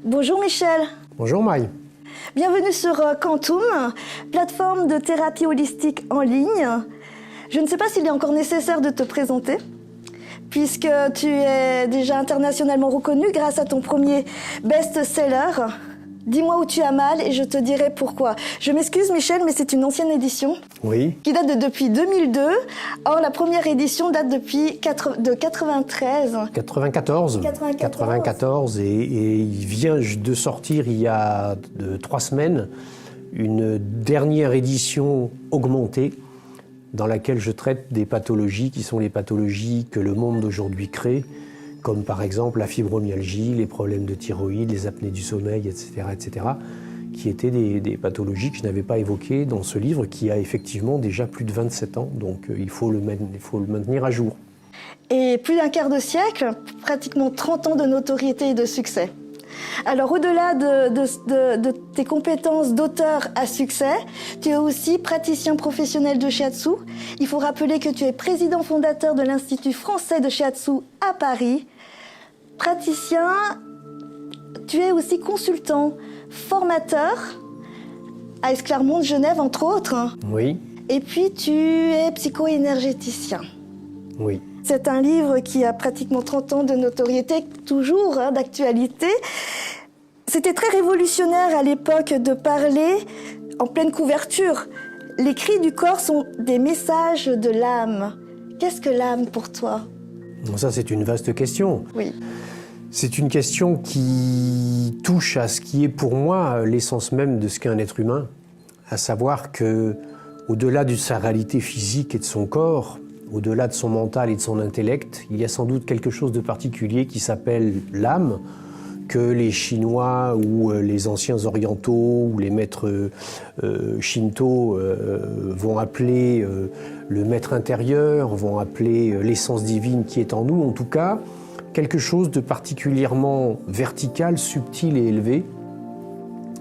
Bonjour Michel. Bonjour Maï. Bienvenue sur Quantum, plateforme de thérapie holistique en ligne. Je ne sais pas s'il est encore nécessaire de te présenter, puisque tu es déjà internationalement reconnu grâce à ton premier best-seller. Dis-moi où tu as mal et je te dirai pourquoi. Je m'excuse Michel, mais c'est une ancienne édition. Oui. Qui date depuis 2002. Or, la première édition date depuis 93. 94. 94 et il vient de sortir il y a 3 semaines une dernière édition augmentée dans laquelle je traite des pathologies qui sont les pathologies que le monde d'aujourd'hui crée, comme par exemple la fibromyalgie, les problèmes de thyroïde, les apnées du sommeil, etc., qui étaient des pathologies que je n'avais pas évoquées dans ce livre qui a effectivement déjà plus de 27 ans, donc il faut le maintenir à jour. Et plus d'un quart de siècle, pratiquement 30 ans de notoriété et de succès. Alors au-delà de tes compétences d'auteur à succès, tu es aussi praticien professionnel de shiatsu. Il faut rappeler que tu es président fondateur de l'Institut français de shiatsu à Paris. Praticien, tu es aussi consultant, formateur à Esclarmonde, Genève, entre autres. Oui. Et puis tu es psycho-énergéticien. Oui. C'est un livre qui a pratiquement 30 ans de notoriété, toujours d'actualité. C'était très révolutionnaire à l'époque de parler en pleine couverture. Les cris du corps sont des messages de l'âme. Qu'est-ce que l'âme pour toi ? Ça, c'est une vaste question. Oui. C'est une question qui touche à ce qui est pour moi l'essence même de ce qu'est un être humain, à savoir que, au-delà de sa réalité physique et de son corps, au-delà de son mental et de son intellect, il y a sans doute quelque chose de particulier qui s'appelle l'âme, que les Chinois ou les anciens orientaux ou les maîtres shinto vont appeler le maître intérieur, vont appeler l'essence divine qui est en nous. En tout cas, quelque chose de particulièrement vertical, subtil et élevé,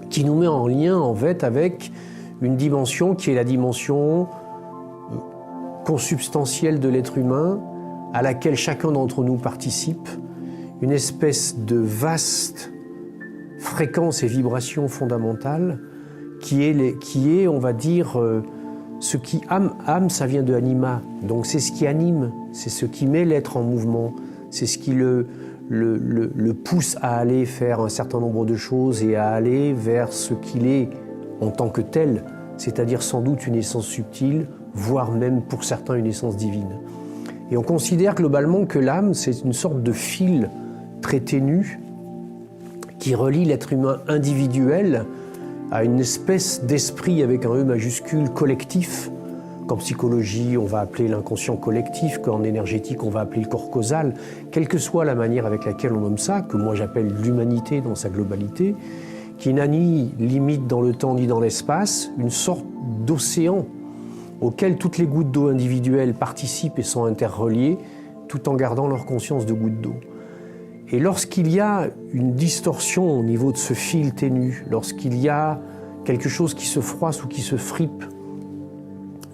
qui nous met en lien en fait avec une dimension qui est la dimension consubstantielle de l'être humain, à laquelle chacun d'entre nous participe, une espèce de vaste fréquence et vibration fondamentale qui est, on va dire, ce qui âme, ça vient de anima, donc c'est ce qui anime, c'est ce qui met l'être en mouvement, c'est ce qui le pousse à aller faire un certain nombre de choses et à aller vers ce qu'il est en tant que tel, c'est-à-dire sans doute une essence subtile, voire même pour certains une essence divine. Et on considère globalement que l'âme, c'est une sorte de fil très ténu qui relie l'être humain individuel à une espèce d'esprit avec un E majuscule collectif, qu'en psychologie on va appeler l'inconscient collectif, qu'en énergétique on va appeler le corps causal, quelle que soit la manière avec laquelle on nomme ça, que moi j'appelle l'humanité dans sa globalité, qui n'a ni limite dans le temps ni dans l'espace, une sorte d'océan auquel toutes les gouttes d'eau individuelles participent et sont interreliées, tout en gardant leur conscience de gouttes d'eau. Et lorsqu'il y a une distorsion au niveau de ce fil ténu, lorsqu'il y a quelque chose qui se froisse ou qui se fripe,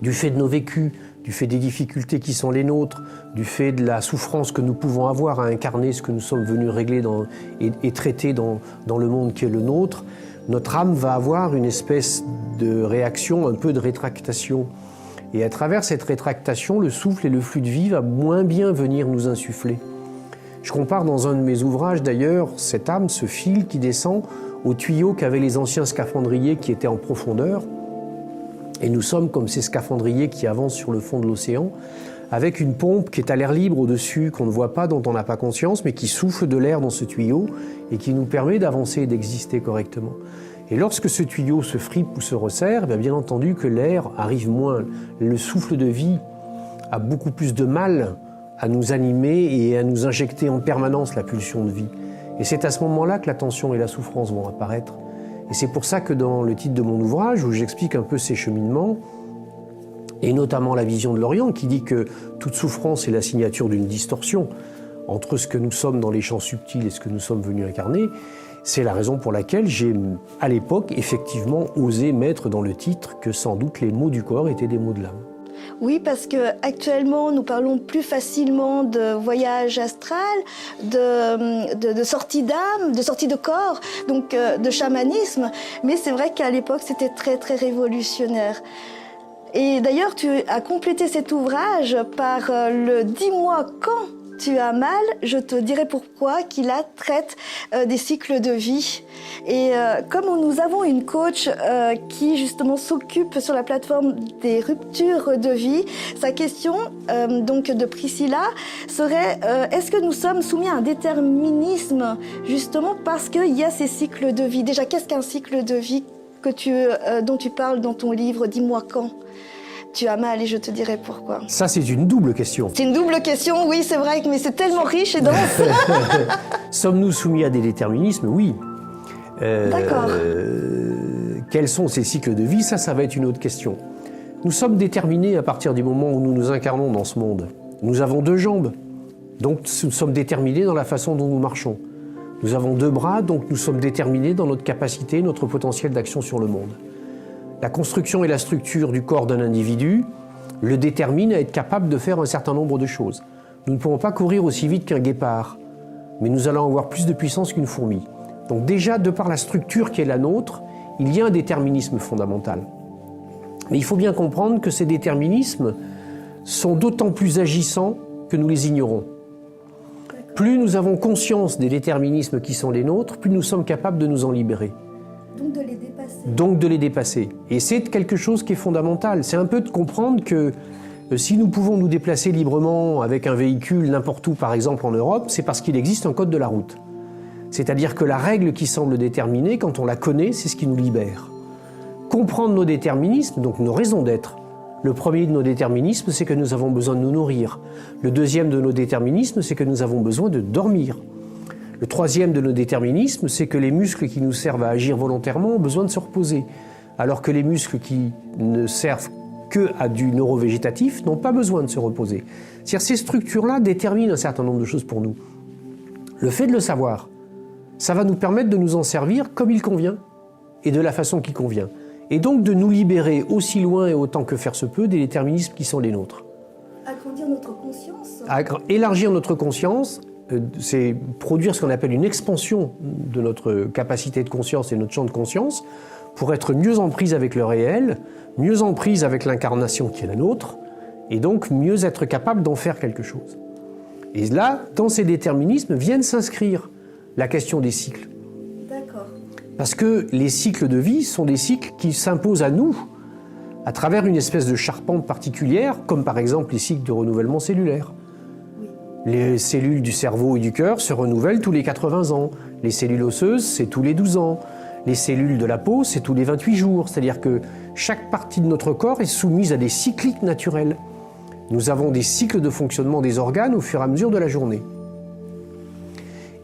du fait de nos vécus, du fait des difficultés qui sont les nôtres, du fait de la souffrance que nous pouvons avoir à incarner ce que nous sommes venus régler et traiter dans le monde qui est le nôtre, notre âme va avoir une espèce de réaction, un peu de rétractation. Et à travers cette rétractation, le souffle et le flux de vie va moins bien venir nous insuffler. Je compare dans un de mes ouvrages d'ailleurs cette âme, ce fil qui descend au tuyau qu'avaient les anciens scaphandriers qui étaient en profondeur. Et nous sommes comme ces scaphandriers qui avancent sur le fond de l'océan, avec une pompe qui est à l'air libre au-dessus, qu'on ne voit pas, dont on n'a pas conscience, mais qui souffle de l'air dans ce tuyau et qui nous permet d'avancer et d'exister correctement. Et lorsque ce tuyau se fripe ou se resserre, bien entendu que l'air arrive moins. Le souffle de vie a beaucoup plus de mal à nous animer et à nous injecter en permanence la pulsion de vie. Et c'est à ce moment-là que la tension et la souffrance vont apparaître. Et c'est pour ça que dans le titre de mon ouvrage, où j'explique un peu ces cheminements, et notamment la vision de l'Orient, qui dit que toute souffrance est la signature d'une distorsion entre ce que nous sommes dans les champs subtils et ce que nous sommes venus incarner, c'est la raison pour laquelle j'ai, à l'époque, effectivement osé mettre dans le titre que sans doute les mots du corps étaient des mots de l'âme. Oui, parce que actuellement, nous parlons plus facilement de voyage astral, de sortie d'âme, de sortie de corps, donc de chamanisme. Mais c'est vrai qu'à l'époque, c'était très, très révolutionnaire. Et d'ailleurs, tu as complété cet ouvrage par le « Dis-moi quand tu as mal, je te dirai pourquoi » qui là traite des cycles de vie. Et comme nous avons une coach qui justement s'occupe sur la plateforme des ruptures de vie, sa question donc de Priscilla serait est-ce que nous sommes soumis à un déterminisme justement parce qu'il y a ces cycles de vie? Déjà, qu'est-ce qu'un cycle de vie dont tu parles dans ton livre « Dis-moi quand tu as mal et je te dirai pourquoi ». Ça, c'est une double question. C'est une double question, oui, c'est vrai, mais c'est tellement riche et dense. Sommes-nous soumis à des déterminismes? Oui. D'accord. Quels sont ces cycles de vie? Ça va être une autre question. Nous sommes déterminés à partir du moment où nous nous incarnons dans ce monde. Nous avons 2 jambes, donc nous sommes déterminés dans la façon dont nous marchons. Nous avons 2 bras, donc nous sommes déterminés dans notre capacité, notre potentiel d'action sur le monde. La construction et la structure du corps d'un individu le déterminent à être capable de faire un certain nombre de choses. Nous ne pouvons pas courir aussi vite qu'un guépard, mais nous allons avoir plus de puissance qu'une fourmi. Donc déjà, de par la structure qui est la nôtre, il y a un déterminisme fondamental. Mais il faut bien comprendre que ces déterminismes sont d'autant plus agissants que nous les ignorons. Plus nous avons conscience des déterminismes qui sont les nôtres, plus nous sommes capables de nous en libérer. Donc de les dépasser. Donc de les dépasser. Et c'est quelque chose qui est fondamental. C'est un peu de comprendre que si nous pouvons nous déplacer librement avec un véhicule n'importe où, par exemple en Europe, c'est parce qu'il existe un code de la route. C'est-à-dire que la règle qui semble déterminée, quand on la connaît, c'est ce qui nous libère. Comprendre nos déterminismes, donc nos raisons d'être. Le premier de nos déterminismes, c'est que nous avons besoin de nous nourrir. Le deuxième de nos déterminismes, c'est que nous avons besoin de dormir. Le troisième de nos déterminismes, c'est que les muscles qui nous servent à agir volontairement ont besoin de se reposer, alors que les muscles qui ne servent que à du neurovégétatif n'ont pas besoin de se reposer. C'est-à-dire ces structures-là déterminent un certain nombre de choses pour nous. Le fait de le savoir, ça va nous permettre de nous en servir comme il convient et de la façon qui convient. Et donc de nous libérer aussi loin et autant que faire se peut des déterminismes qui sont les nôtres. Agrandir notre conscience. Élargir notre conscience, c'est produire ce qu'on appelle une expansion de notre capacité de conscience et notre champ de conscience pour être mieux en prise avec le réel, mieux en prise avec l'incarnation qui est la nôtre, et donc mieux être capable d'en faire quelque chose. Et là, dans ces déterminismes, viennent s'inscrire la question des cycles. D'accord. Parce que les cycles de vie sont des cycles qui s'imposent à nous à travers une espèce de charpente particulière, comme par exemple les cycles de renouvellement cellulaire. Les cellules du cerveau et du cœur se renouvellent tous les 80 ans. Les cellules osseuses, c'est tous les 12 ans. Les cellules de la peau, c'est tous les 28 jours. C'est-à-dire que chaque partie de notre corps est soumise à des cycliques naturels. Nous avons des cycles de fonctionnement des organes au fur et à mesure de la journée.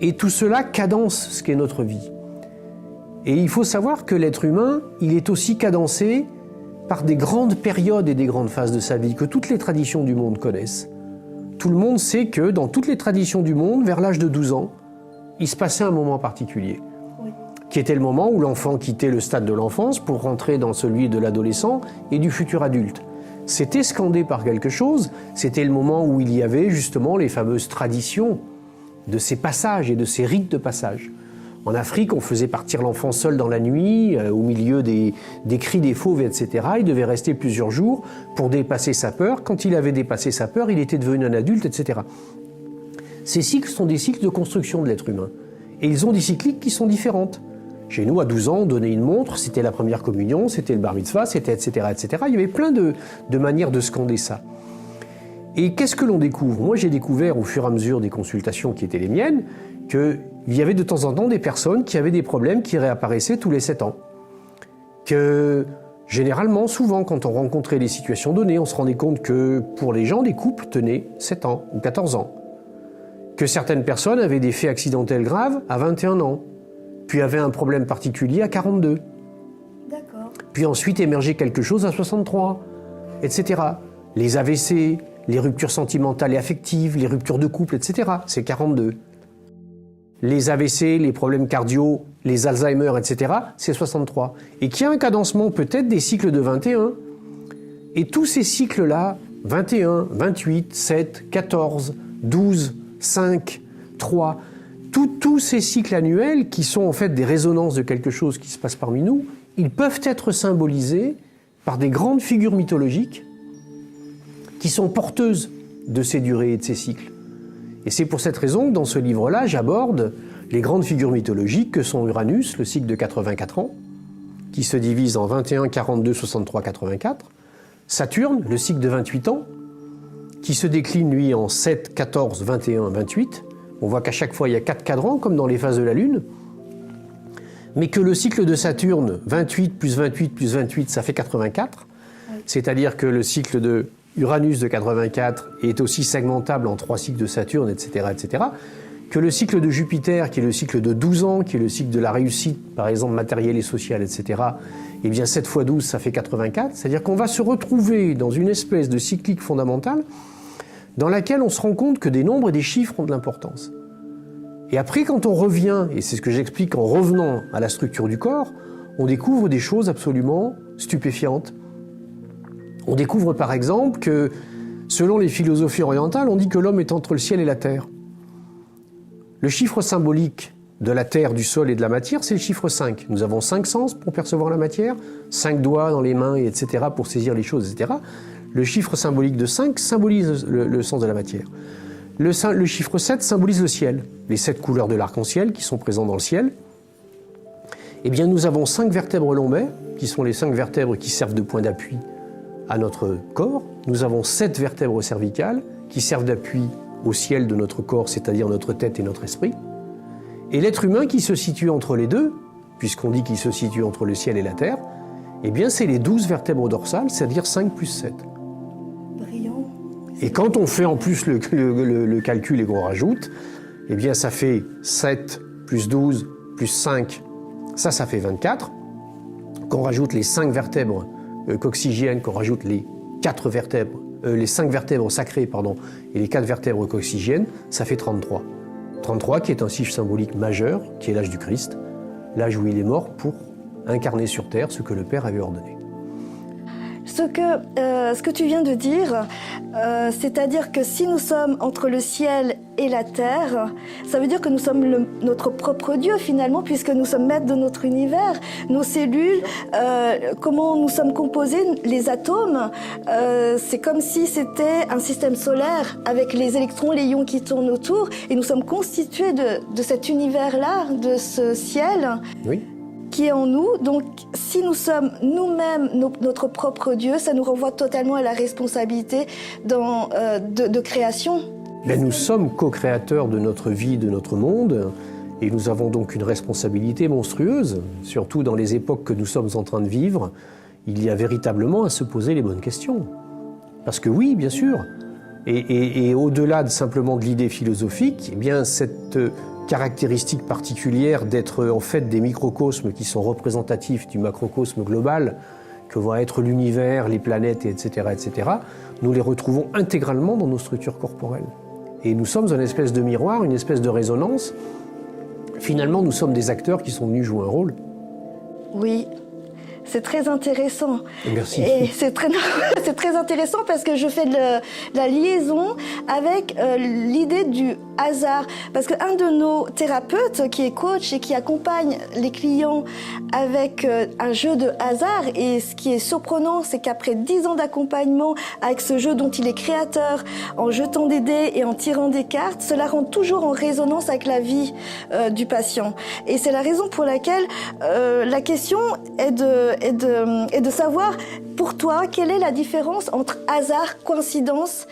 Et tout cela cadence ce qu'est notre vie. Et il faut savoir que l'être humain, il est aussi cadencé par des grandes périodes et des grandes phases de sa vie que toutes les traditions du monde connaissent. Tout le monde sait que dans toutes les traditions du monde, vers l'âge de 12 ans, il se passait un moment particulier, qui était le moment où l'enfant quittait le stade de l'enfance pour rentrer dans celui de l'adolescent et du futur adulte. C'était scandé par quelque chose, c'était le moment où il y avait justement les fameuses traditions de ces passages et de ces rites de passage. En Afrique, on faisait partir l'enfant seul dans la nuit, au milieu des cris des fauves, etc. Il devait rester plusieurs jours pour dépasser sa peur. Quand il avait dépassé sa peur, il était devenu un adulte, etc. Ces cycles sont des cycles de construction de l'être humain. Et ils ont des cycliques qui sont différentes. Chez nous, à 12 ans, on donnait une montre, c'était la première communion, c'était le bar mitzvah, c'était etc., etc. Il y avait plein de manières de scander ça. Et qu'est-ce que l'on découvre? Moi, j'ai découvert au fur et à mesure des consultations qui étaient les miennes qu'il y avait de temps en temps des personnes qui avaient des problèmes qui réapparaissaient tous les 7 ans. Que généralement, souvent, quand on rencontrait des situations données, on se rendait compte que pour les gens, les couples tenaient 7 ans ou 14 ans. Que certaines personnes avaient des faits accidentels graves à 21 ans, puis avaient un problème particulier à 42. D'accord. Puis ensuite émergeait quelque chose à 63, etc. Les AVC, les ruptures sentimentales et affectives, les ruptures de couple, etc. C'est 42. Les AVC, les problèmes cardio, les Alzheimer, etc. C'est 63. Et qu'il y a un cadencement peut-être des cycles de 21, Et tous ces cycles-là, 21, 28, 7, 14, 12, 5, 3, tous ces cycles annuels qui sont en fait des résonances de quelque chose qui se passe parmi nous, ils peuvent être symbolisés par des grandes figures mythologiques qui sont porteuses de ces durées et de ces cycles. Et c'est pour cette raison que dans ce livre-là, j'aborde les grandes figures mythologiques que sont Uranus, le cycle de 84 ans, qui se divise en 21, 42, 63, 84, Saturne, le cycle de 28 ans, qui se décline, lui, en 7, 14, 21, 28. On voit qu'à chaque fois, il y a 4 cadrans, comme dans les phases de la Lune. Mais que le cycle de Saturne, 28 plus 28 plus 28, ça fait 84. C'est-à-dire que le cycle de Uranus de 84 est aussi segmentable en 3 cycles de Saturne, etc., etc. Que le cycle de Jupiter, qui est le cycle de 12 ans, qui est le cycle de la réussite, par exemple matérielle et sociale, etc., eh bien 7 fois 12, ça fait 84. C'est-à-dire qu'on va se retrouver dans une espèce de cyclique fondamentale dans laquelle on se rend compte que des nombres et des chiffres ont de l'importance. Et après, quand on revient, et c'est ce que j'explique en revenant à la structure du corps, on découvre des choses absolument stupéfiantes. On découvre par exemple que, selon les philosophies orientales, on dit que l'homme est entre le ciel et la terre. Le chiffre symbolique de la terre, du sol et de la matière, c'est le chiffre 5. Nous avons 5 sens pour percevoir la matière, 5 doigts dans les mains, etc., pour saisir les choses, etc. Le chiffre symbolique de 5 symbolise le sens de la matière. Le chiffre 7 symbolise le ciel, les 7 couleurs de l'arc-en-ciel qui sont présentes dans le ciel. Eh bien, nous avons 5 vertèbres lombées, qui sont les 5 vertèbres qui servent de point d'appui à notre corps. Nous avons 7 vertèbres cervicales qui servent d'appui au ciel de notre corps, c'est-à-dire notre tête et notre esprit. Et l'être humain qui se situe entre les deux, puisqu'on dit qu'il se situe entre le ciel et la terre, eh bien c'est les 12 vertèbres dorsales, c'est-à-dire 5 plus 7. Brillant. Et quand on fait en plus le calcul et qu'on rajoute, eh bien ça fait 7 plus 12 plus 5, ça fait 24. Qu'on rajoute les 5 vertèbres coccygiennes, qu'on rajoute les 4 vertèbres, les 5 vertèbres sacrées, pardon, et les 4 vertèbres coccygiennes, ça fait 33. 33 qui est un chiffre symbolique majeur, qui est l'âge du Christ, l'âge où il est mort pour incarner sur terre ce que le Père avait ordonné. Ce que tu viens de dire, c'est-à-dire que si nous sommes entre le ciel et la terre, ça veut dire que nous sommes notre propre Dieu finalement, puisque nous sommes maîtres de notre univers, nos cellules, comment nous sommes composés, les atomes, c'est comme si c'était un système solaire avec les électrons, les ions qui tournent autour, et nous sommes constitués de cet univers-là, de ce ciel. Oui. Qui est en nous. Donc, si nous sommes nous-mêmes notre propre Dieu, ça nous renvoie totalement à la responsabilité de création. Ben, nous sommes co-créateurs de notre vie, de notre monde, et nous avons donc une responsabilité monstrueuse, surtout dans les époques que nous sommes en train de vivre. Il y a véritablement à se poser les bonnes questions. Parce que oui, bien sûr, et au-delà simplement de l'idée philosophique, eh bien cette caractéristique particulière d'être en fait des microcosmes qui sont représentatifs du macrocosme global que va être l'univers, les planètes, etc., nous les retrouvons intégralement dans nos structures corporelles. Et nous sommes une espèce de miroir, une espèce de résonance. Finalement, nous sommes des acteurs qui sont venus jouer un rôle. Oui. C'est très intéressant. Merci. Et c'est très intéressant parce que je fais la liaison avec l'idée du hasard. Parce qu'un de nos thérapeutes qui est coach et qui accompagne les clients avec un jeu de hasard, et ce qui est surprenant, c'est qu'après 10 ans d'accompagnement avec ce jeu dont il est créateur, en jetant des dés et en tirant des cartes, cela rentre toujours en résonance avec la vie du patient. Et c'est la raison pour laquelle la question est de savoir, pour toi, quelle est la différence entre hasard, coïncidence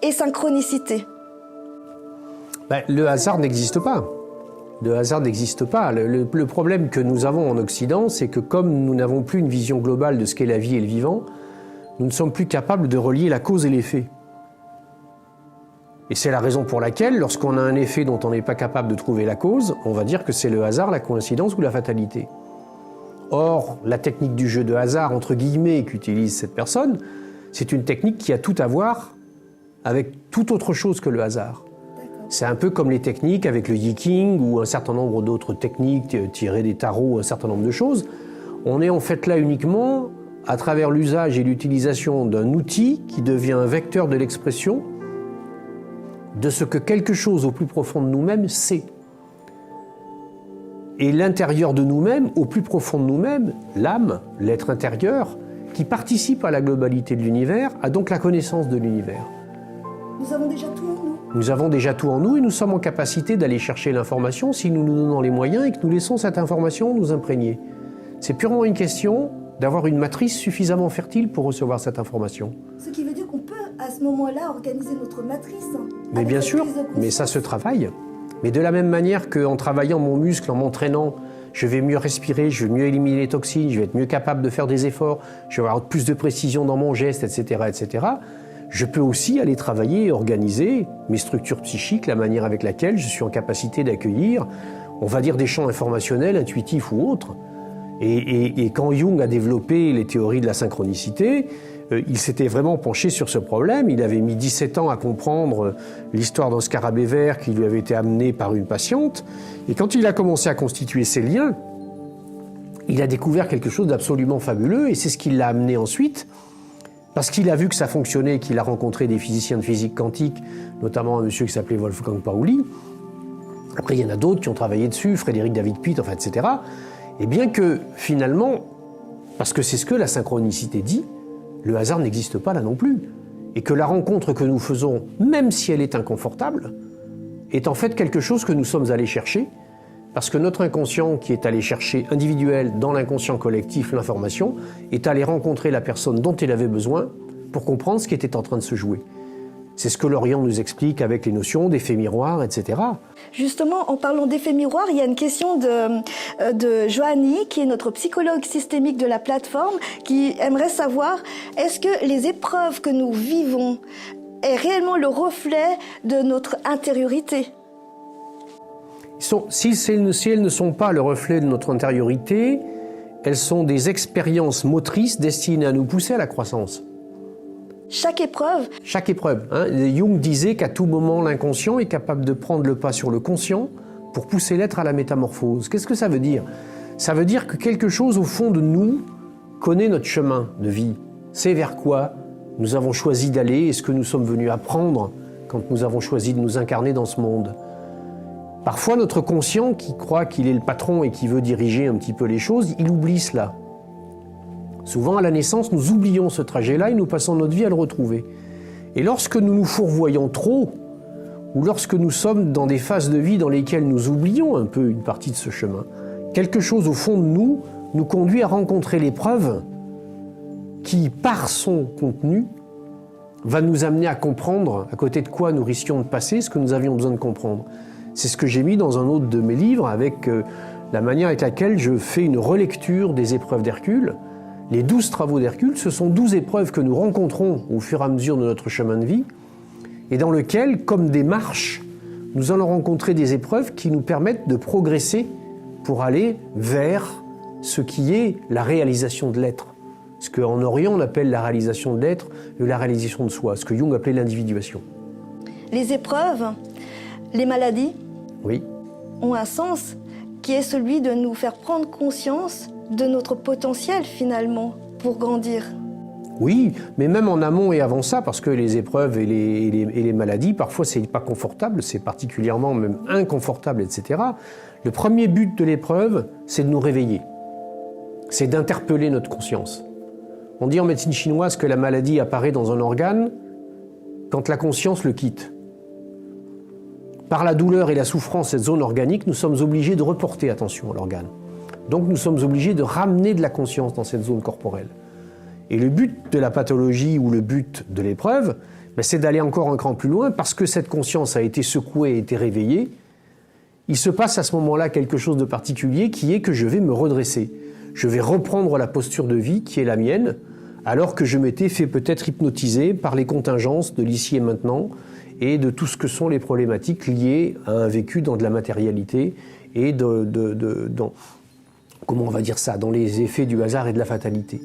et synchronicité? Le hasard n'existe pas. Le hasard n'existe pas. Le problème que nous avons en Occident, c'est que comme nous n'avons plus une vision globale de ce qu'est la vie et le vivant, nous ne sommes plus capables de relier la cause et l'effet. Et c'est la raison pour laquelle, lorsqu'on a un effet dont on n'est pas capable de trouver la cause, on va dire que c'est le hasard, la coïncidence ou la fatalité. Or, la technique du jeu de hasard, entre guillemets, qu'utilise cette personne, c'est une technique qui a tout à voir avec toute autre chose que le hasard. C'est un peu comme les techniques avec le Yiking ou un certain nombre d'autres techniques tirées des tarots, un certain nombre de choses. On est en fait là uniquement à travers l'usage et l'utilisation d'un outil qui devient un vecteur de l'expression de ce que quelque chose au plus profond de nous-mêmes sait. Et l'intérieur de nous-mêmes, au plus profond de nous-mêmes, l'âme, l'être intérieur, qui participe à la globalité de l'univers, a donc la connaissance de l'univers. Nous avons déjà tout en nous. Nous avons déjà tout en nous et nous sommes en capacité d'aller chercher l'information si nous nous donnons les moyens et que nous laissons cette information nous imprégner. C'est purement une question d'avoir une matrice suffisamment fertile pour recevoir cette information. Ce qui veut dire qu'on peut, à ce moment-là, organiser notre matrice. Mais bien sûr, mais ça se travaille. Mais de la même manière qu'en travaillant mon muscle, en m'entraînant, je vais mieux respirer, je vais mieux éliminer les toxines, je vais être mieux capable de faire des efforts, je vais avoir plus de précision dans mon geste, etc., etc. Je peux aussi aller travailler et organiser mes structures psychiques, la manière avec laquelle je suis en capacité d'accueillir, on va dire, des champs informationnels, intuitifs ou autres. Et quand Jung a développé les théories de la synchronicité, il s'était vraiment penché sur ce problème. Il avait mis 17 ans à comprendre l'histoire d'un scarabée vert qui lui avait été amené par une patiente. Et quand il a commencé à constituer ces liens, il a découvert quelque chose d'absolument fabuleux. Et c'est ce qui l'a amené ensuite, parce qu'il a vu que ça fonctionnait, qu'il a rencontré des physiciens de physique quantique, notamment un monsieur qui s'appelait Wolfgang Pauli. Après, il y en a d'autres qui ont travaillé dessus, Frédéric David Pitt, enfin, etc. Et bien que, finalement, parce que c'est ce que la synchronicité dit, le hasard n'existe pas là non plus. Et que la rencontre que nous faisons, même si elle est inconfortable, est en fait quelque chose que nous sommes allés chercher, parce que notre inconscient, qui est allé chercher individuel dans l'inconscient collectif l'information, est allé rencontrer la personne dont il avait besoin pour comprendre ce qui était en train de se jouer. C'est ce que l'Orient nous explique avec les notions d'effet miroir, etc. Justement, en parlant d'effet miroir, il y a une question de Joanny, qui est notre psychologue systémique de la plateforme, qui aimerait savoir, est-ce que les épreuves que nous vivons est réellement le reflet de notre intériorité? Si elles ne sont pas le reflet de notre intériorité, elles sont des expériences motrices destinées à nous pousser à la croissance. Chaque épreuve. Chaque épreuve. Jung disait qu'à tout moment, l'inconscient est capable de prendre le pas sur le conscient pour pousser l'être à la métamorphose. Qu'est-ce que ça veut dire? Ça veut dire que quelque chose au fond de nous connaît notre chemin de vie. C'est vers quoi nous avons choisi d'aller et ce que nous sommes venus apprendre quand nous avons choisi de nous incarner dans ce monde. Parfois, notre conscient, qui croit qu'il est le patron et qui veut diriger un petit peu les choses, il oublie cela. Souvent, à la naissance, nous oublions ce trajet-là et nous passons notre vie à le retrouver. Et lorsque nous nous fourvoyons trop, ou lorsque nous sommes dans des phases de vie dans lesquelles nous oublions un peu une partie de ce chemin, quelque chose au fond de nous nous conduit à rencontrer l'épreuve qui, par son contenu, va nous amener à comprendre à côté de quoi nous risquions de passer ce que nous avions besoin de comprendre. C'est ce que j'ai mis dans un autre de mes livres avec la manière avec laquelle je fais une relecture des épreuves d'Hercule. Les 12 travaux d'Hercule, ce sont 12 épreuves que nous rencontrons au fur et à mesure de notre chemin de vie et dans lesquelles, comme des marches, nous allons rencontrer des épreuves qui nous permettent de progresser pour aller vers ce qui est la réalisation de l'être. Ce qu'en Orient on appelle la réalisation de l'être et la réalisation de soi, ce que Jung appelait l'individuation. Les épreuves, les maladies, oui, ont un sens qui est celui de nous faire prendre conscience de notre potentiel finalement pour grandir. Oui, mais même en amont et avant ça, parce que les épreuves et les maladies, parfois c'est pas confortable, c'est particulièrement même inconfortable, etc. Le premier but de l'épreuve, c'est de nous réveiller. C'est d'interpeller notre conscience. On dit en médecine chinoise que la maladie apparaît dans un organe quand la conscience le quitte. Par la douleur et la souffrance, cette zone organique, nous sommes obligés de reporter attention à l'organe. Donc nous sommes obligés de ramener de la conscience dans cette zone corporelle. Et le but de la pathologie ou le but de l'épreuve, c'est d'aller encore un cran plus loin parce que cette conscience a été secouée et été réveillée. Il se passe à ce moment-là quelque chose de particulier qui est que je vais me redresser. Je vais reprendre la posture de vie qui est la mienne alors que je m'étais fait peut-être hypnotiser par les contingences de l'ici et maintenant et de tout ce que sont les problématiques liées à un vécu dans de la matérialité et dans comment on va dire ça, dans les effets du hasard et de la fatalité.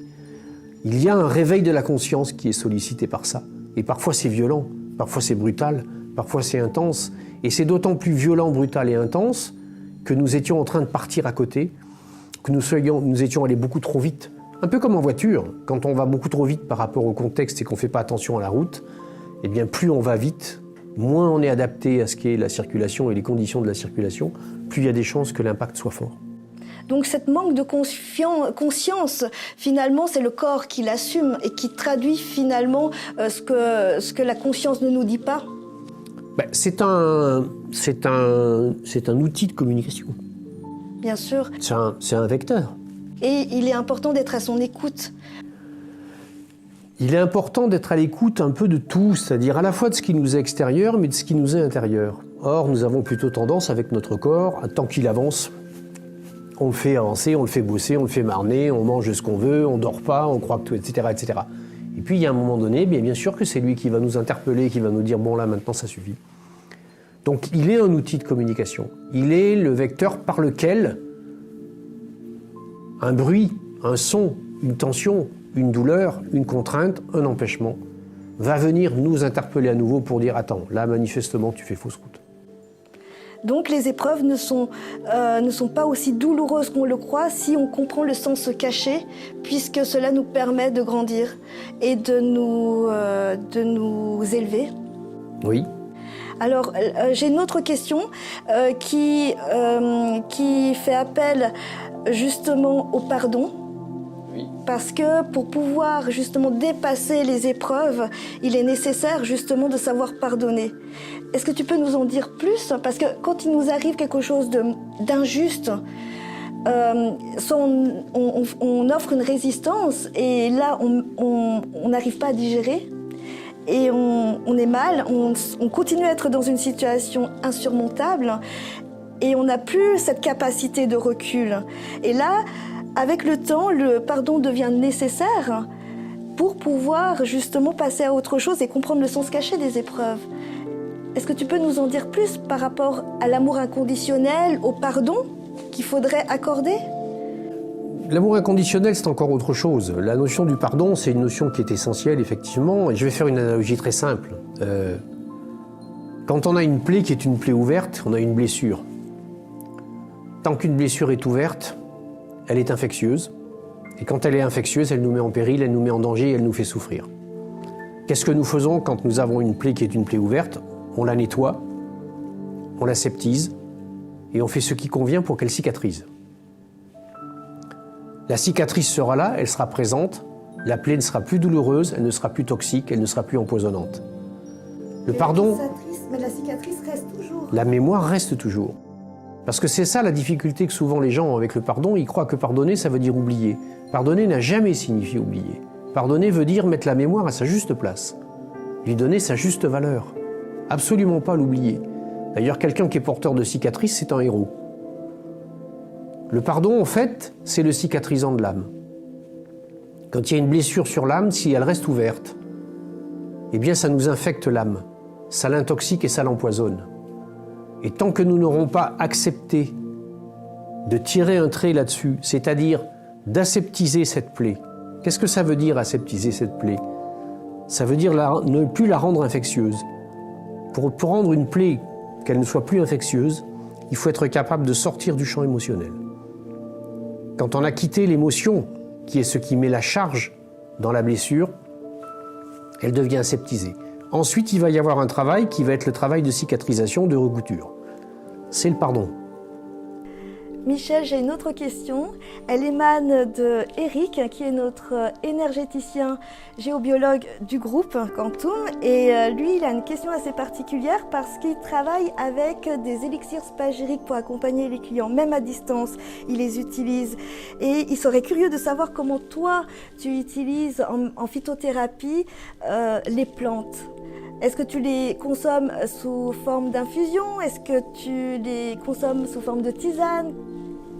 Il y a un réveil de la conscience qui est sollicité par ça. Et parfois c'est violent, parfois c'est brutal, parfois c'est intense. Et c'est d'autant plus violent, brutal et intense que nous étions en train de partir à côté, que nous étions allés beaucoup trop vite Un peu comme en voiture, quand on va beaucoup trop vite par rapport au contexte et qu'on ne fait pas attention à la route, eh bien plus on va vite, moins on est adapté à ce qu'est la circulation et les conditions de la circulation, plus il y a des chances que l'impact soit fort. Donc cette manque de conscience, finalement, c'est le corps qui l'assume et qui traduit finalement ce que la conscience ne nous dit pas. C'est un outil de communication. Bien sûr. C'est un vecteur. Et il est important d'être à son écoute. Il est important d'être à l'écoute un peu de tout, c'est-à-dire à la fois de ce qui nous est extérieur, mais de ce qui nous est intérieur. Or, nous avons plutôt tendance, avec notre corps, tant qu'il avance, on le fait avancer, on le fait bosser, on le fait marner, on mange ce qu'on veut, on dort pas, on croit que tout, etc., etc. Et puis, il y a un moment donné, bien sûr que c'est lui qui va nous interpeller, qui va nous dire « bon, là, maintenant, ça suffit ». Donc, il est un outil de communication. Il est le vecteur par lequel un bruit, un son, une tension, une douleur, une contrainte, un empêchement va venir nous interpeller à nouveau pour dire « attends, là, manifestement, tu fais fausse route ». Donc les épreuves ne sont pas aussi douloureuses qu'on le croit si on comprend le sens caché, puisque cela nous permet de grandir et de nous élever. Oui. Alors, j'ai une autre question qui fait appel justement au pardon. Oui. Parce que pour pouvoir justement dépasser les épreuves, il est nécessaire justement de savoir pardonner. Est-ce que tu peux nous en dire plus? Parce que quand il nous arrive quelque chose d'injuste, soit on offre une résistance et là on n'arrive pas à digérer et on est mal, on continue à être dans une situation insurmontable et on n'a plus cette capacité de recul. Et là, avec le temps, le pardon devient nécessaire pour pouvoir justement passer à autre chose et comprendre le sens caché des épreuves. Est-ce que tu peux nous en dire plus par rapport à l'amour inconditionnel, au pardon qu'il faudrait accorder? L'amour inconditionnel, c'est encore autre chose. La notion du pardon, c'est une notion qui est essentielle, effectivement. Et je vais faire une analogie très simple. Quand on a une plaie qui est une plaie ouverte, on a une blessure. Tant qu'une blessure est ouverte, elle est infectieuse. Et quand elle est infectieuse, elle nous met en péril, elle nous met en danger, elle nous fait souffrir. Qu'est-ce que nous faisons quand nous avons une plaie qui est une plaie ouverte? On la nettoie, on la septise, et on fait ce qui convient pour qu'elle cicatrise. La cicatrice sera là, elle sera présente, la plaie ne sera plus douloureuse, elle ne sera plus toxique, elle ne sera plus empoisonnante. Le pardon, mais la cicatrice reste toujours. La mémoire reste toujours. Parce que c'est ça la difficulté que souvent les gens ont avec le pardon, ils croient que pardonner, ça veut dire oublier. Pardonner n'a jamais signifié oublier. Pardonner veut dire mettre la mémoire à sa juste place, lui donner sa juste valeur. Absolument pas l'oublier. D'ailleurs, quelqu'un qui est porteur de cicatrices, c'est un héros. Le pardon, en fait, c'est le cicatrisant de l'âme. Quand il y a une blessure sur l'âme, si elle reste ouverte, eh bien ça nous infecte l'âme, ça l'intoxique et ça l'empoisonne. Et tant que nous n'aurons pas accepté de tirer un trait là-dessus, c'est-à-dire d'aseptiser cette plaie. Qu'est-ce que ça veut dire, aseptiser cette plaie? Ça veut dire ne plus la rendre infectieuse. Pour rendre une plaie, qu'elle ne soit plus infectieuse, il faut être capable de sortir du champ émotionnel. Quand on a quitté l'émotion, qui est ce qui met la charge dans la blessure, elle devient aseptisée. Ensuite, il va y avoir un travail qui va être le travail de cicatrisation, de recouture. C'est le pardon. Michel, j'ai une autre question. Elle émane de Eric, qui est notre énergéticien géobiologue du groupe Quantum. Et lui, il a une question assez particulière parce qu'il travaille avec des élixirs spagyriques pour accompagner les clients, même à distance. Il les utilise. Et il serait curieux de savoir comment toi, tu utilises en phytothérapie les plantes. Est-ce que tu les consommes sous forme d'infusion? Est-ce que tu les consommes sous forme de tisane?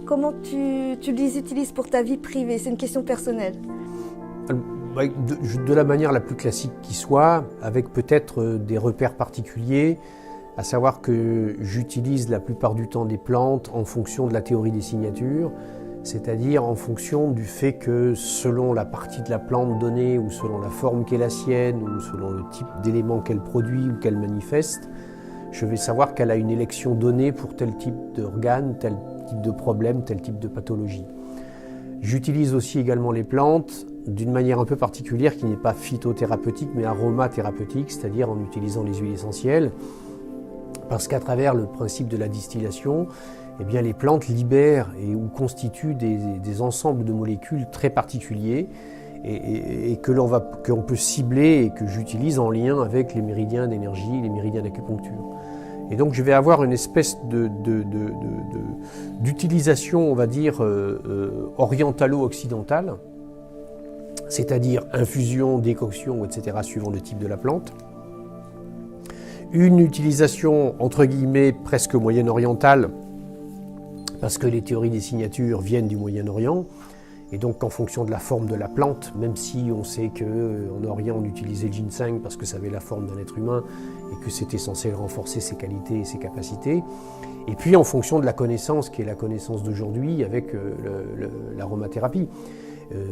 Comment tu les utilises pour ta vie privée? C'est une question personnelle. De la manière la plus classique qui soit, avec peut-être des repères particuliers, à savoir que j'utilise la plupart du temps des plantes en fonction de la théorie des signatures, c'est-à-dire en fonction du fait que selon la partie de la plante donnée ou selon la forme qui est la sienne ou selon le type d'élément qu'elle produit ou qu'elle manifeste, je vais savoir qu'elle a une élection donnée pour tel type d'organe, tel type de problème, tel type de pathologie. J'utilise aussi également les plantes d'une manière un peu particulière qui n'est pas phytothérapeutique mais aromathérapeutique, c'est-à-dire en utilisant les huiles essentielles, parce qu'à travers le principe de la distillation, eh bien, les plantes libèrent ou constituent des ensembles de molécules très particuliers et qu'on peut cibler et que j'utilise en lien avec les méridiens d'énergie, les méridiens d'acupuncture. Et donc je vais avoir une espèce d'utilisation, on va dire, orientalo-occidentale, c'est-à-dire infusion, décoction, etc., suivant le type de la plante. Une utilisation, entre guillemets, presque moyen-orientale, parce que les théories des signatures viennent du Moyen-Orient, et donc en fonction de la forme de la plante, même si on sait qu'en Orient on utilisait le ginseng parce que ça avait la forme d'un être humain et que c'était censé renforcer ses qualités et ses capacités, et puis en fonction de la connaissance qui est la connaissance d'aujourd'hui avec l'aromathérapie.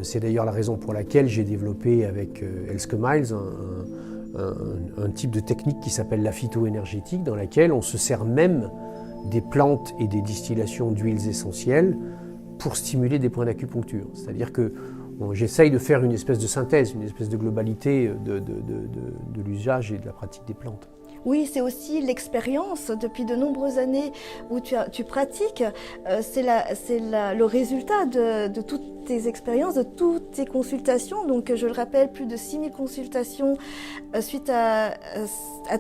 C'est d'ailleurs la raison pour laquelle j'ai développé avec Elske Miles un type de technique qui s'appelle la phytoénergétique, dans laquelle on se sert même des plantes et des distillations d'huiles essentielles pour stimuler des points d'acupuncture. C'est-à-dire que j'essaye de faire une espèce de synthèse, une espèce de globalité de l'usage et de la pratique des plantes. Oui, c'est aussi l'expérience depuis de nombreuses années où tu pratiques. C'est le résultat de toutes tes expériences, de toutes tes consultations. Donc, je le rappelle, plus de 6000 consultations suite à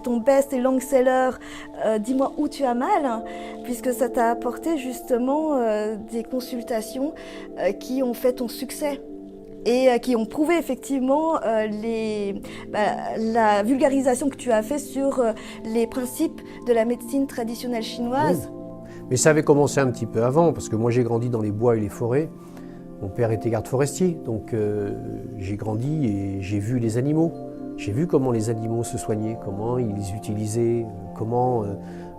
ton best et long seller « Dis-moi où tu as mal », puisque ça t'a apporté justement des consultations qui ont fait ton succès. Et qui ont prouvé effectivement la vulgarisation que tu as fait sur les principes de la médecine traditionnelle chinoise. Oui. Mais ça avait commencé un petit peu avant, parce que moi j'ai grandi dans les bois et les forêts. Mon père était garde forestier, donc j'ai grandi et j'ai vu les animaux. J'ai vu comment les animaux se soignaient, comment ils les utilisaient, comment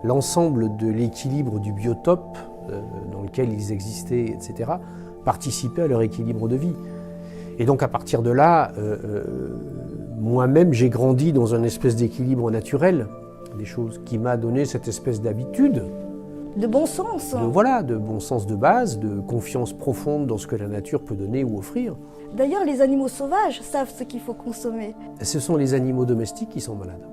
l'ensemble de l'équilibre du biotope dans lequel ils existaient, etc., participait à leur équilibre de vie. Et donc à partir de là, moi-même j'ai grandi dans une espèce d'équilibre naturel, des choses qui m'a donné cette espèce d'habitude. De bon sens. De bon sens de base, de confiance profonde dans ce que la nature peut donner ou offrir. D'ailleurs, les animaux sauvages savent ce qu'il faut consommer. Ce sont les animaux domestiques qui sont malades.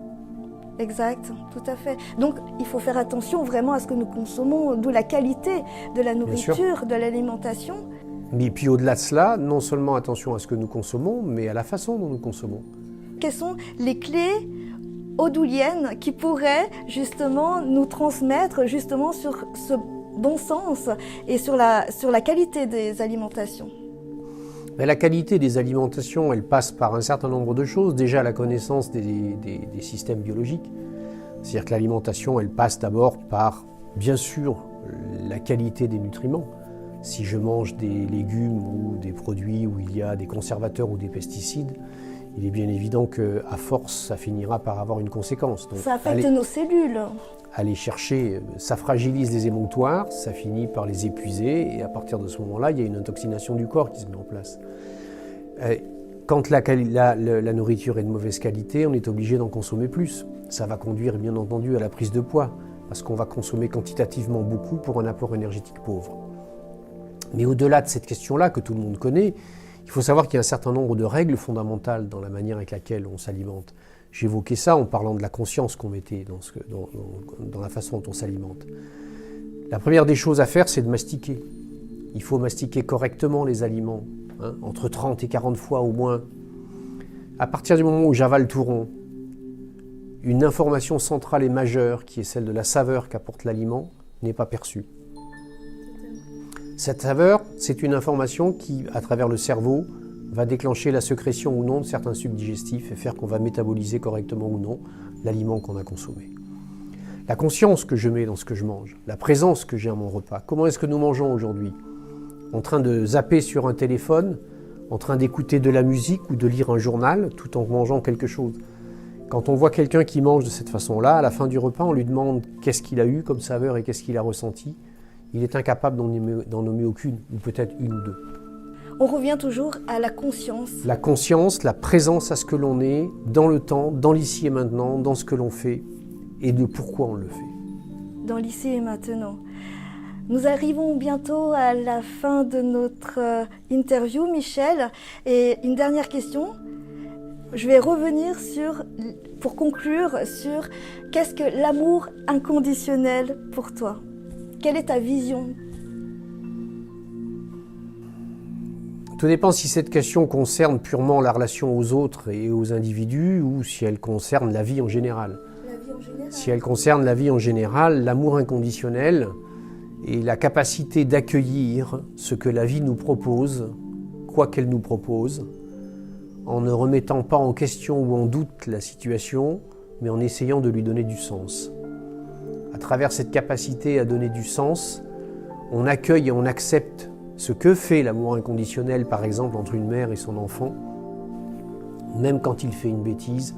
Exact, tout à fait. Donc il faut faire attention vraiment à ce que nous consommons, d'où la qualité de la nourriture, de l'alimentation. Mais puis au-delà de cela, non seulement attention à ce que nous consommons, mais à la façon dont nous consommons. Quelles sont les clés odouliennes qui pourraient justement nous transmettre justement sur ce bon sens et sur la qualité des alimentations? Mais la qualité des alimentations, elle passe par un certain nombre de choses. Déjà la connaissance des systèmes biologiques. C'est-à-dire que l'alimentation, elle passe d'abord par, bien sûr, la qualité des nutriments. Si je mange des légumes ou des produits où il y a des conservateurs ou des pesticides, il est bien évident qu'à force, ça finira par avoir une conséquence. Donc, ça affecte nos cellules. Aller chercher, ça fragilise les émonctoires, ça finit par les épuiser et à partir de ce moment-là, il y a une intoxination du corps qui se met en place. Quand la nourriture est de mauvaise qualité, on est obligé d'en consommer plus. Ça va conduire bien entendu à la prise de poids parce qu'on va consommer quantitativement beaucoup pour un apport énergétique pauvre. Mais au-delà de cette question-là, que tout le monde connaît, il faut savoir qu'il y a un certain nombre de règles fondamentales dans la manière avec laquelle on s'alimente. J'évoquais ça en parlant de la conscience qu'on mettait dans la façon dont on s'alimente. La première des choses à faire, c'est de mastiquer. Il faut mastiquer correctement les aliments, entre 30 et 40 fois au moins. À partir du moment où j'avale tout rond, une information centrale et majeure, qui est celle de la saveur qu'apporte l'aliment, n'est pas perçue. Cette saveur, c'est une information qui, à travers le cerveau, va déclencher la sécrétion ou non de certains sucs digestifs et faire qu'on va métaboliser correctement ou non l'aliment qu'on a consommé. La conscience que je mets dans ce que je mange, la présence que j'ai à mon repas, comment est-ce que nous mangeons aujourd'hui? En train de zapper sur un téléphone, en train d'écouter de la musique ou de lire un journal, tout en mangeant quelque chose. Quand on voit quelqu'un qui mange de cette façon-là, à la fin du repas, on lui demande qu'est-ce qu'il a eu comme saveur et qu'est-ce qu'il a ressenti. Il est incapable d'en nommer aucune, ou peut-être une ou deux. On revient toujours à la conscience. La conscience, la présence à ce que l'on est, dans le temps, dans l'ici et maintenant, dans ce que l'on fait, et de pourquoi on le fait. Dans l'ici et maintenant. Nous arrivons bientôt à la fin de notre interview, Michel. Et une dernière question. Je vais revenir pour conclure sur qu'est-ce que l'amour inconditionnel pour toi? Quelle est ta vision? Tout dépend si cette question concerne purement la relation aux autres et aux individus ou si elle concerne la vie en général. La vie en général. Si elle concerne la vie en général, l'amour inconditionnel et la capacité d'accueillir ce que la vie nous propose, quoi qu'elle nous propose, en ne remettant pas en question ou en doute la situation, mais en essayant de lui donner du sens. À travers cette capacité à donner du sens, on accueille et on accepte ce que fait l'amour inconditionnel, par exemple, entre une mère et son enfant, même quand il fait une bêtise,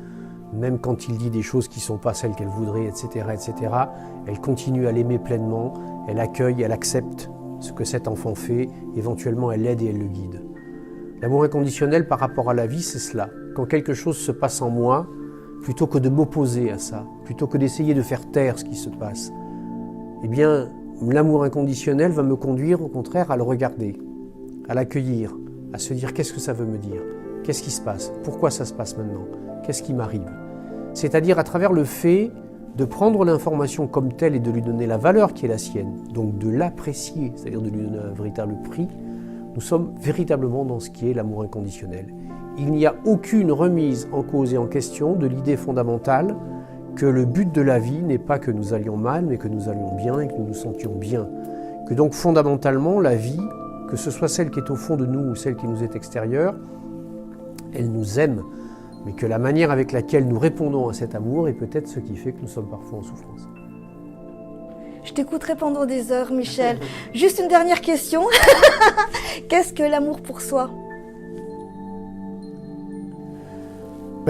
même quand il dit des choses qui ne sont pas celles qu'elle voudrait, etc., etc., elle continue à l'aimer pleinement, elle accueille, elle accepte ce que cet enfant fait, éventuellement elle l'aide et elle le guide. L'amour inconditionnel par rapport à la vie, c'est cela. Quand quelque chose se passe en moi, plutôt que de m'opposer à ça, plutôt que d'essayer de faire taire ce qui se passe, eh bien, l'amour inconditionnel va me conduire au contraire à le regarder, à l'accueillir, à se dire qu'est-ce que ça veut me dire, qu'est-ce qui se passe, pourquoi ça se passe maintenant, qu'est-ce qui m'arrive. C'est-à-dire à travers le fait de prendre l'information comme telle et de lui donner la valeur qui est la sienne, donc de l'apprécier, c'est-à-dire de lui donner un véritable prix, nous sommes véritablement dans ce qui est l'amour inconditionnel. Il n'y a aucune remise en cause et en question de l'idée fondamentale que le but de la vie n'est pas que nous allions mal, mais que nous allions bien et que nous nous sentions bien. Que donc fondamentalement, la vie, que ce soit celle qui est au fond de nous ou celle qui nous est extérieure, elle nous aime, mais que la manière avec laquelle nous répondons à cet amour est peut-être ce qui fait que nous sommes parfois en souffrance. Je t'écouterai pendant des heures, Michel. Juste une dernière question. Qu'est-ce que l'amour pour soi?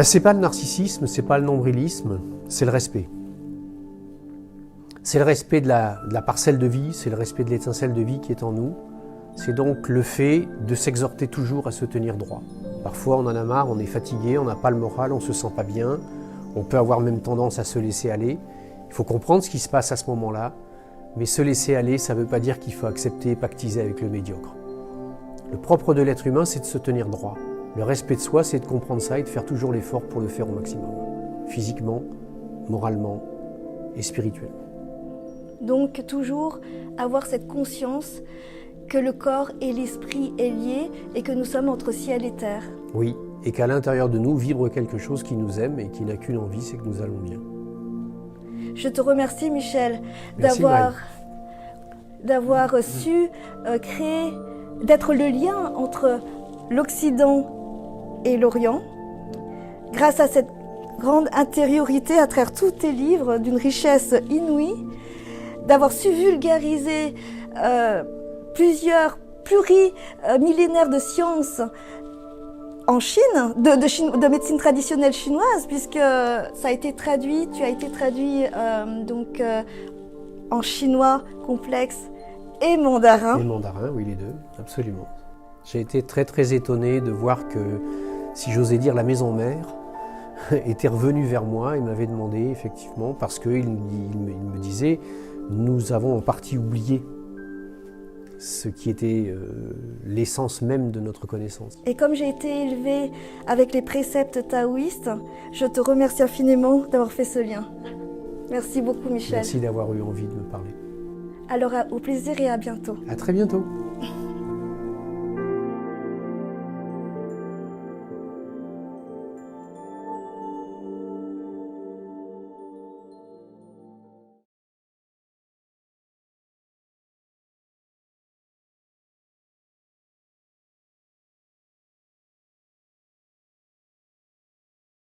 C'est pas le narcissisme, c'est pas le nombrilisme, c'est le respect. C'est le respect de la parcelle de vie, c'est le respect de l'étincelle de vie qui est en nous. C'est donc le fait de s'exhorter toujours à se tenir droit. Parfois on en a marre, on est fatigué, on n'a pas le moral, on ne se sent pas bien, on peut avoir même tendance à se laisser aller. Il faut comprendre ce qui se passe à ce moment-là, mais se laisser aller, ça ne veut pas dire qu'il faut accepter et pactiser avec le médiocre. Le propre de l'être humain, c'est de se tenir droit. Le respect de soi, c'est de comprendre ça et de faire toujours l'effort pour le faire au maximum, physiquement, moralement et spirituellement. Donc toujours avoir cette conscience que le corps et l'esprit est lié et que nous sommes entre ciel et terre. Oui, et qu'à l'intérieur de nous vibre quelque chose qui nous aime et qui n'a qu'une envie, c'est que nous allons bien. Je te remercie, Michel, Merci, d'avoir su créer, d'être le lien entre l'Occident et l'Orient, grâce à cette grande intériorité à travers tous tes livres d'une richesse inouïe, d'avoir su vulgariser plusieurs plurimillénaires de sciences en Chine, de médecine traditionnelle chinoise, puisque ça a été traduit, tu as été traduit en chinois complexe et mandarin. Et mandarin, oui, les deux, absolument. J'ai été très très étonné de voir que, si j'osais dire, la maison mère était revenue vers moi et m'avait demandé, effectivement, parce qu'il me disait, nous avons en partie oublié ce qui était l'essence même de notre connaissance. Et comme j'ai été élevée avec les préceptes taoïstes, je te remercie infiniment d'avoir fait ce lien. Merci beaucoup, Michel. Merci d'avoir eu envie de me parler. Alors, au plaisir et à bientôt. À très bientôt.